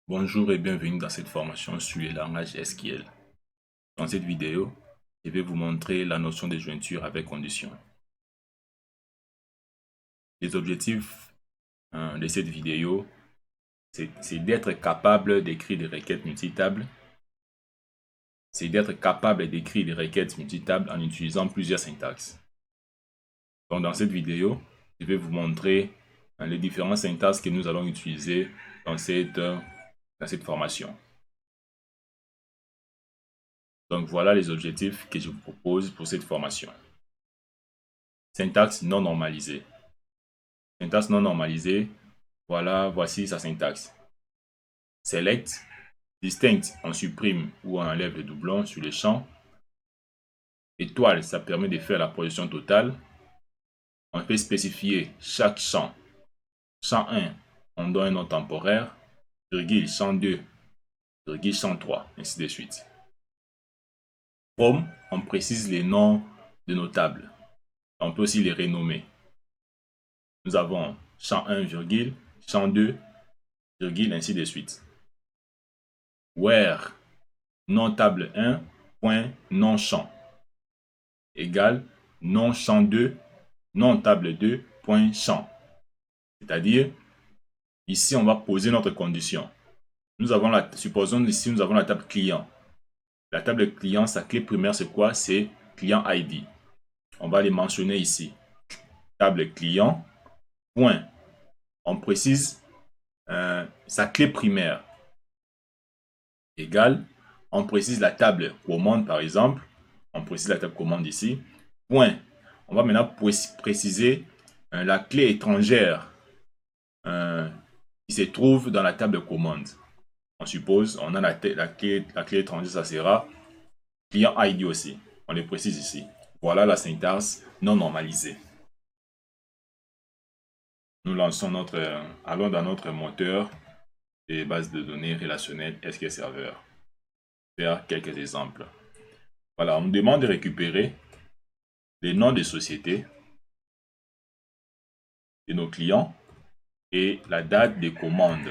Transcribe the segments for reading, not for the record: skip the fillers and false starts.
Bonjour et bienvenue dans cette formation sur les langages SQL. Dans cette vidéo, je vais vous montrer la notion de jointure avec condition. Les objectifs de cette vidéo, c'est d'être capable d'écrire des requêtes multitables. C'est d'être capable d'écrire des requêtes multitables en utilisant plusieurs syntaxes. Donc dans cette vidéo, je vais vous montrer les différents syntaxes que nous allons utiliser dans cette formation. Donc voilà les objectifs que je vous propose pour cette formation. Syntaxe non normalisée. Syntaxe non normalisée, voici sa syntaxe. Select, distinct, on supprime ou on enlève le doublon sur les champs. Étoile, ça permet de faire la position totale. On peut spécifier chaque champ. Champ 1, on donne un nom temporaire. Virgule, champ 2, virgule, champ 3, ainsi de suite. From, on précise les noms de nos tables. On peut aussi les renommer. Nous avons champ 1, virgule, champ 2, virgule, ainsi de suite. Where, nom table 1, point, nom champ, égale nom champ 2, nom table 2, point champ. C'est-à-dire, ici, on va poser notre condition. Supposons ici, nous avons la table client. La table client, sa clé primaire, c'est quoi? C'est client ID. On va les mentionner ici. Table client, point. On précise sa clé primaire. Égale, on précise la table commande, par exemple. On précise la table commande ici. Point. On va maintenant préciser la clé étrangère qui se trouve dans la table commande. On suppose, on a la clé étrangère, ça sera client ID aussi. On le précise ici. Voilà la syntaxe non normalisée. Nous lançons allons dans notre moteur de base de données relationnelles SQL Server. Faire quelques exemples. Voilà, on me demande de récupérer les noms des sociétés de nos clients et la date de commande.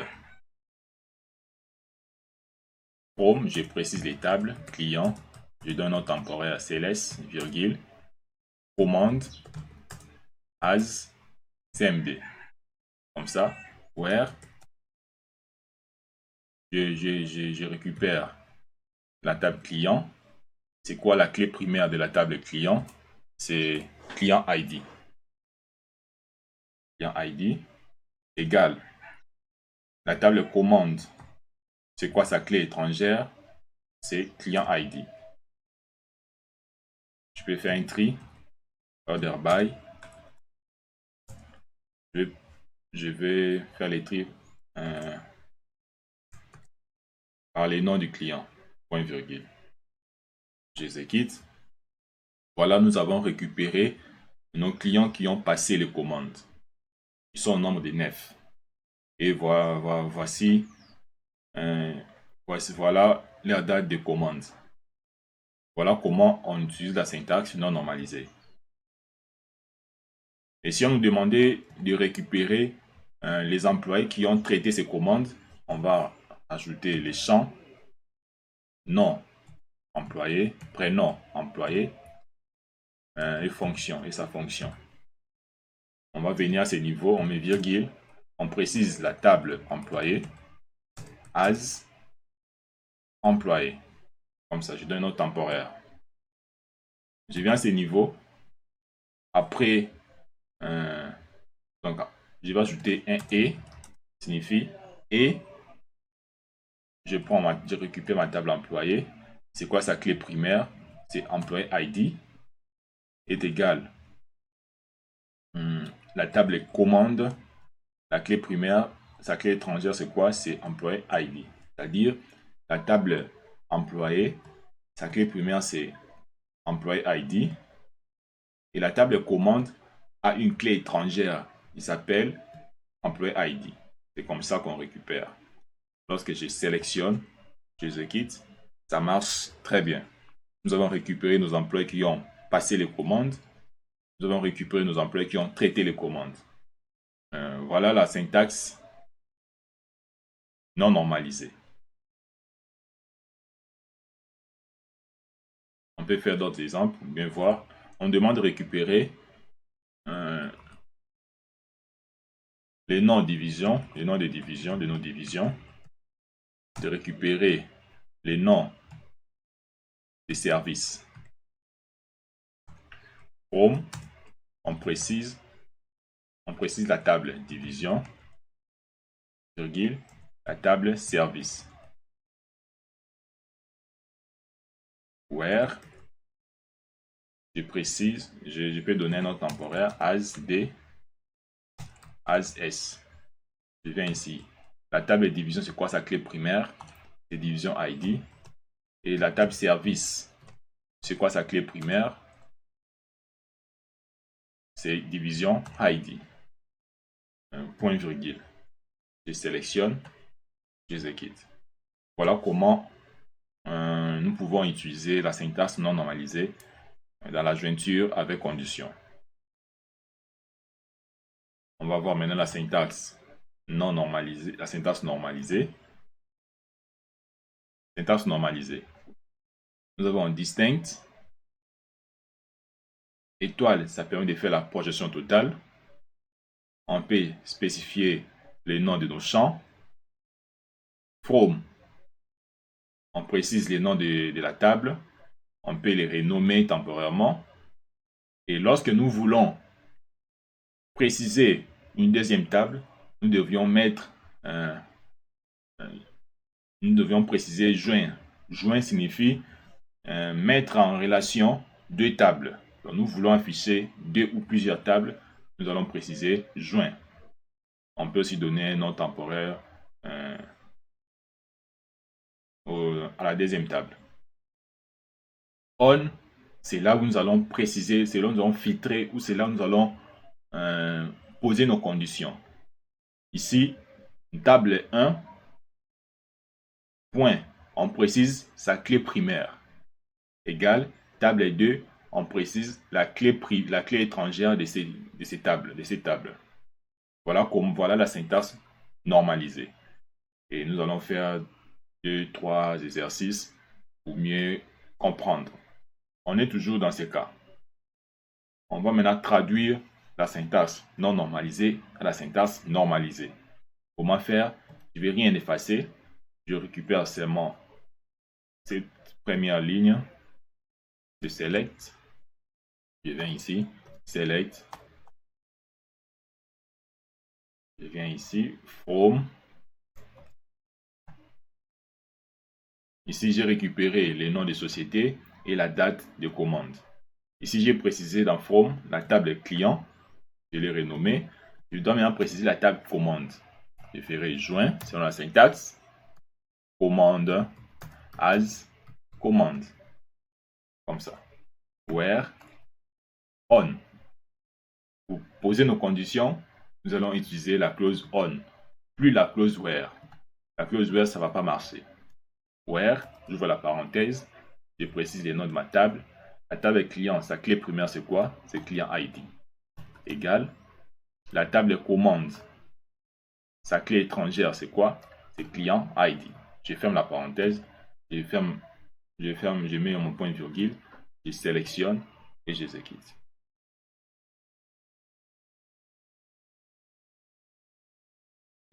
From, je précise les tables, client, je donne un nom temporaire à CLS, virgule, commande, as, CMD. Comme ça, where, je récupère la table client. C'est quoi la clé primaire de la table client? C'est client ID. Client ID égale la table commande. C'est quoi sa clé étrangère? C'est client ID. Je peux faire un tri, order by. Je vais faire les tri par les noms du client. Point virgule. J'exécute. Voilà, nous avons récupéré nos clients qui ont passé les commandes. Ils sont au nombre de 9. Et voici voilà la date de commande. Voilà comment on utilise la syntaxe non normalisée. Et si on nous demandait de récupérer les employés qui ont traité ces commandes, on va ajouter les champs nom employé, prénom employé et fonction et sa fonction. On va venir à ce niveau, on met virgule, on précise la table employé, as employé. Comme ça, je donne un nom temporaire. Je viens à ce niveau. Après, donc, je vais ajouter un et, signifie et. Je récupère ma table employé. C'est quoi sa clé primaire? C'est employé ID est égal. La table commande, la clé primaire, sa clé étrangère, c'est quoi? C'est employé ID. C'est-à-dire, la table employé, sa clé primaire, c'est employé ID. Et la table commande a une clé étrangère. Il s'appelle employé ID. C'est comme ça qu'on récupère. Lorsque je sélectionne, j'exécute, ça marche très bien. Nous avons récupéré nos employés qui ont passé les commandes. Nous avons récupéré nos employés qui ont traité les commandes. Voilà la syntaxe non normalisé. On peut faire d'autres exemples pour bien voir. On demande de récupérer les noms de division, les noms de division, de nos divisions, de récupérer les noms des services. Home, on précise la table division, virgule, la table service. Where, je précise, je peux donner un nom temporaire, as D, as S. Je viens ici. La table de division, c'est quoi sa clé primaire? C'est division ID. Et la table service, c'est quoi sa clé primaire? C'est division ID. Point virgule. Je sélectionne, j'exécute. Voilà comment nous pouvons utiliser la syntaxe non normalisée dans la jointure avec condition. On va voir maintenant la syntaxe non normalisée, la syntaxe normalisée. Syntaxe normalisée. Nous avons un distinct. Étoile, ça permet de faire la projection totale. On peut spécifier les noms de nos champs. From, on précise les noms de la table. On peut les renommer temporairement. Et lorsque nous voulons préciser une deuxième table, nous devions préciser joint. Joint signifie mettre en relation deux tables. Donc, nous voulons afficher deux ou plusieurs tables, nous allons préciser joint. On peut aussi donner un nom temporaire à la deuxième table. On, c'est là où nous allons préciser, c'est là où nous allons filtrer, ou c'est là où nous allons poser nos conditions. Ici, table 1, point, on précise sa clé primaire, égale table 2, on précise la clé étrangère de ces tables. Voilà la syntaxe normalisée. Et nous allons faire 2-3 exercices pour mieux comprendre. On est toujours dans ce cas. On va maintenant traduire la syntaxe non normalisée à la syntaxe normalisée. Comment faire? Je ne vais rien effacer. Je récupère seulement cette première ligne. Je select. Je viens ici. Select. Je viens ici. From. Ici, j'ai récupéré les noms des sociétés et la date de commande. Ici, j'ai précisé dans From la table client. Je l'ai renommée. Je dois maintenant préciser la table commande. Je ferai joint selon la syntaxe. Commande as commande. Comme ça. Where on. Pour poser nos conditions, nous allons utiliser la clause on, plus la clause where. La clause where, ça ne va pas marcher. Where, j'ouvre la parenthèse, je précise les noms de ma table. La table client, sa clé primaire, c'est quoi? C'est client ID. Égal. La table commande, sa clé étrangère, c'est quoi? C'est client ID. Je ferme la parenthèse, je mets mon point virgule, je sélectionne et j'exécute.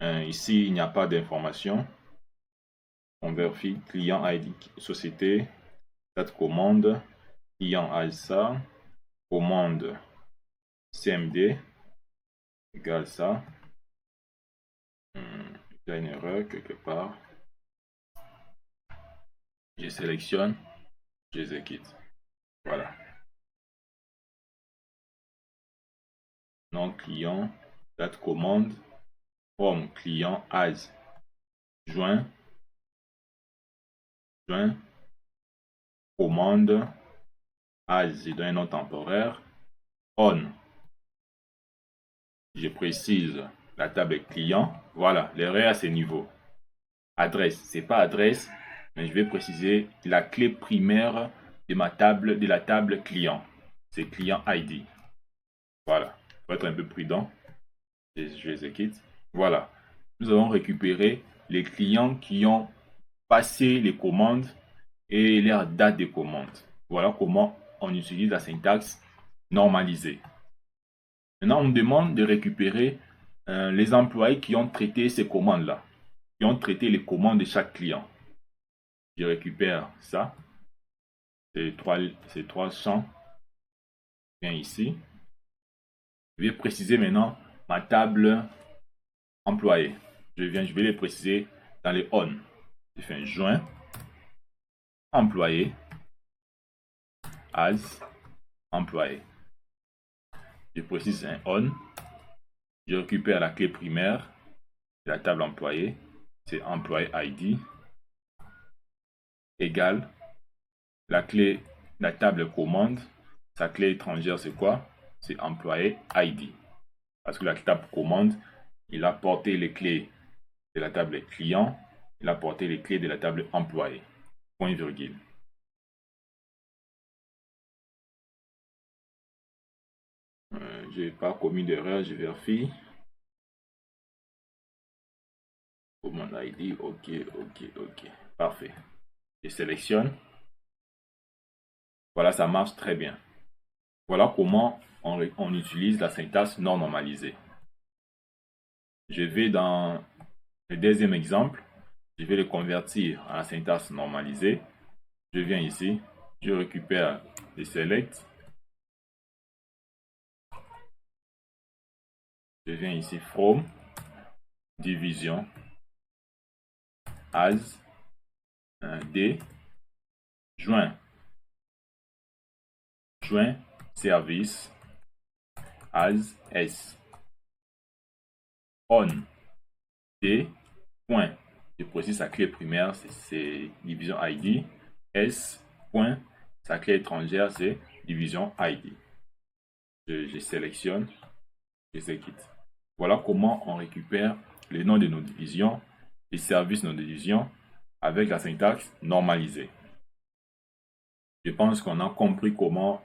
Ici, il n'y a pas d'information. On vérifie client ID société, date commande, client ASA, commande CMD, égale ça. Il y a une erreur quelque part. Je sélectionne, j'exécute. Voilà. Nom client, date commande, forme client as, joint, commande, as, je donne un nom temporaire, on. Je précise la table client. Voilà, l'erreur à ce niveau. Adresse, c'est pas adresse, mais je vais préciser la clé primaire de la table client. C'est client ID. Voilà, il faut être un peu prudent. Je exécute. Voilà, nous avons récupéré les clients qui ont passé les commandes et leur date de commande. Voilà comment on utilise la syntaxe normalisée. Maintenant, on me demande de récupérer les employés qui ont traité ces commandes-là, qui ont traité les commandes de chaque client. Je récupère ça, ces trois champs. Je viens ici. Je vais préciser maintenant ma table employée. Je vais les préciser dans les on. Je fais un joint employé as employé. Je précise un on. Je récupère la clé primaire de la table employée. C'est employé ID égale la clé, la table commande. Sa clé étrangère, c'est quoi? C'est employé ID. Parce que la table commande, il a porté les clés de la table client, il a porté les clés de la table employé. Point virgule. Je n'ai pas commis d'erreur, je vérifie. Command ID, ok. Parfait. Je sélectionne. Voilà, ça marche très bien. Voilà comment on utilise la syntaxe non normalisée. Je vais dans le deuxième exemple. Je vais le convertir en la syntaxe normalisée. Je viens ici. Je récupère les select. Je viens ici from division as d joint service as s on d point. Je précise sa clé primaire, c'est division id. S point, sa clé étrangère, c'est division id. Je sélectionne, j'exécute. Voilà comment on récupère les noms de nos divisions, les services de nos divisions avec la syntaxe normalisée. Je pense qu'on a compris comment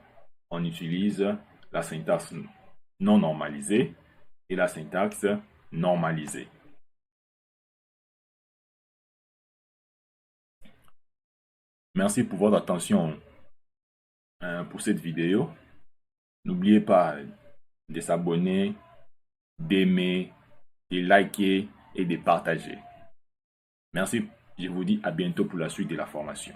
on utilise la syntaxe non normalisée et la syntaxe normalisée. Merci pour votre attention pour cette vidéo. N'oubliez pas de s'abonner, d'aimer, de liker et de partager. Merci, je vous dis à bientôt pour la suite de la formation.